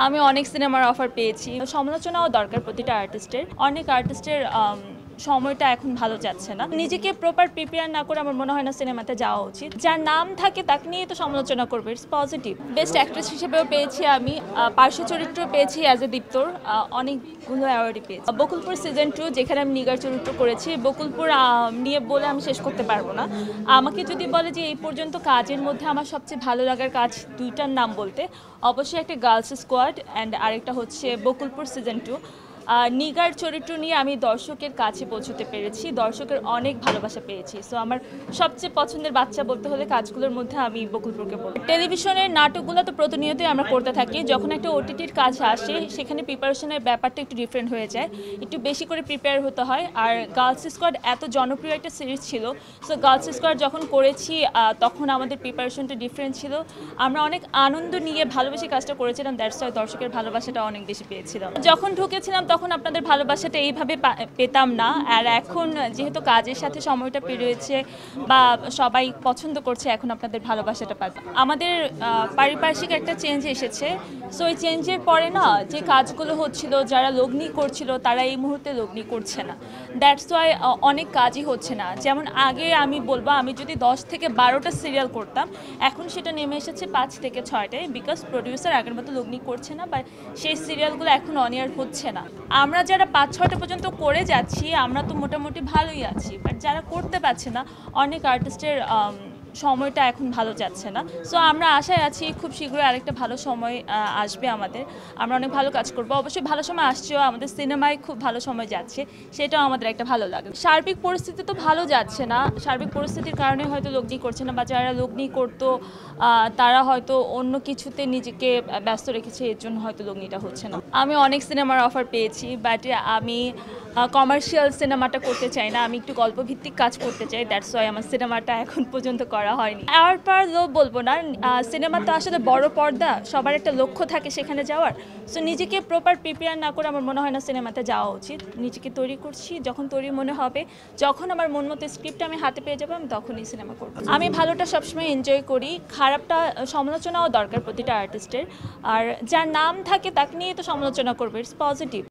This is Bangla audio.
আমি অনেক সিনেমার অফার পেয়েছি। সমালোচনাও দরকার প্রতিটা আর্টিস্টের। অনেক আর্টিস্টের সময়টা এখন ভালো যাচ্ছে না। নিজেকে প্রপার প্রিপেয়ার না করে আমার মনে হয় না সিনেমাতে যাওয়া উচিত। যার নাম থাকে তাকে নিয়ে তো সমালোচনা করবে, ইটস পজিটিভ। বেস্ট অ্যাক্ট্রেস হিসেবেও পেয়েছি আমি, পার্শ্ব চরিত্র পেয়েছি অ্যাজ এ দীপ্তর, অনেকগুলো অ্যাওয়ার্ডই পেয়েছি। বকুলপুর সিজন 2 যেখানে আমি নিগার চরিত্র করেছি, বকুলপুর নিয়ে বলে আমি শেষ করতে পারবো না। আমাকে যদি বলে যে এই পর্যন্ত কাজের মধ্যে আমার সবচেয়ে ভালো লাগার কাজ দুইটার নাম বলতে, অবশ্যই একটা গার্লস স্কোয়াড অ্যান্ড আরেকটা হচ্ছে বকুলপুর সিজন 2। নিগার চরিত্র নিয়ে আমি দর্শকের কাছে পৌঁছতে পেরেছি, দর্শকের অনেক ভালোবাসা পেয়েছি। সো আমার সবচেয়ে পছন্দের বাচ্চা বলতে হলে কাজগুলোর মধ্যে আমি বকুলপুরকে বলব। টেলিভিশনের নাটকগুলো তো প্রতিনিয়তই আমরা করতে থাকি। যখন একটা ওটিটির কাজ আসে সেখানে প্রিপারেশনের ব্যাপারটা একটু ডিফারেন্ট হয়ে যায়, একটু বেশি করে প্রিপেয়ার হতে হয়। আর গার্লস স্কোয়াড এত জনপ্রিয় একটা সিরিজ ছিল, সো গার্লস স্কোয়াড যখন করেছি তখন আমাদের প্রিপারেশনটা ডিফারেন্ট ছিল। আমরা অনেক আনন্দ নিয়ে ভালোবেসে কাজটা করেছিলাম, দ্যাটস ওয়াই দর্শকের ভালোবাসাটা অনেক বেশি পেয়েছিলাম। যখন ঢুকেছিলাম তখন আপনাদের ভালোবাসাটা এইভাবে পেতাম না। আর এখন যেহেতু কাজের সাথে সময়টা পেরিয়েছে বা সবাই পছন্দ করছে, এখন আপনাদের ভালোবাসাটা পাবে। আমাদের পারিপার্শ্বিক একটা চেঞ্জ এসেছে, সো এই চেঞ্জের পরে না যে কাজগুলো হচ্ছিল, যারা লগ্নি করছিল তারা এই মুহূর্তে লগ্নি করছে না, দ্যাটস ওয়াই অনেক কাজই হচ্ছে না। যেমন আগে আমি বলবো আমি যদি 10 থেকে 12টা সিরিয়াল করতাম, এখন সেটা নেমে এসেছে 5 থেকে 6টায়, বিকজ প্রডিউসার আগের মতো লগ্নি করছে না বা সেই সিরিয়ালগুলো এখন অন এয়ার হচ্ছে না। আমরা যারা 5-6টা পর্যন্ত করে যাচ্ছি আমরা তো মোটামুটি ভালোই আছি, বাট যারা করতে পারছে না, অনেক আর্টিস্টের সময়টা এখন ভালো যাচ্ছে না। সো আমরা আশায় আছি খুব শীঘ্রই আরেকটা ভালো সময় আসবে আমাদের, আমরা অনেক ভালো কাজ করব। অবশ্যই ভালো সময় আসছেও, আমাদের সিনেমায় খুব ভালো সময় যাচ্ছে, সেটাও আমাদের একটা ভালো লাগে। সার্বিক পরিস্থিতি তো ভালো যাচ্ছে না, সার্বিক পরিস্থিতির কারণে হয়তো লগ্নি করছে না, বা যারা লগ্নি করতো তারা হয়তো অন্য কিছুতে নিজেকে ব্যস্ত রেখেছে, এর জন্য হয়তো লগ্নিটা হচ্ছে না। আমি অনেক সিনেমার অফার পেয়েছি, বাট আমি কমার্শিয়াল সিনেমাটা করতে চাই না, আমি একটু গল্পভিত্তিক কাজ করতে চাই, দ্যাটস ওয়াই আমার সিনেমাটা এখন পর্যন্ত করা হয়নি। আর পার লো বলবো না, সিনেমা তো আসলে বড় পর্দা, সবার একটা লক্ষ্য থাকে সেখানে যাওয়ার। সো নিজেকে প্রপার প্রিপেয়ার না করে আমার মনে হয় না সিনেমাতে যাওয়া উচিত। নিজেকে তৈরি করছি, যখন তৈরি মনে হবে, যখন আমার মন মতো স্ক্রিপ্ট আমি হাতে পেয়ে যাবো, আমি তখনই সিনেমা করবো। আমি ভালোটা সবসময় এনজয় করি, খারাপটা সমালোচনাও দরকার প্রতিটা আর্টিস্টের। আর যার নাম থাকে তাকে নিয়ে তো সমালোচনা করবে, ইটস পজিটিভ।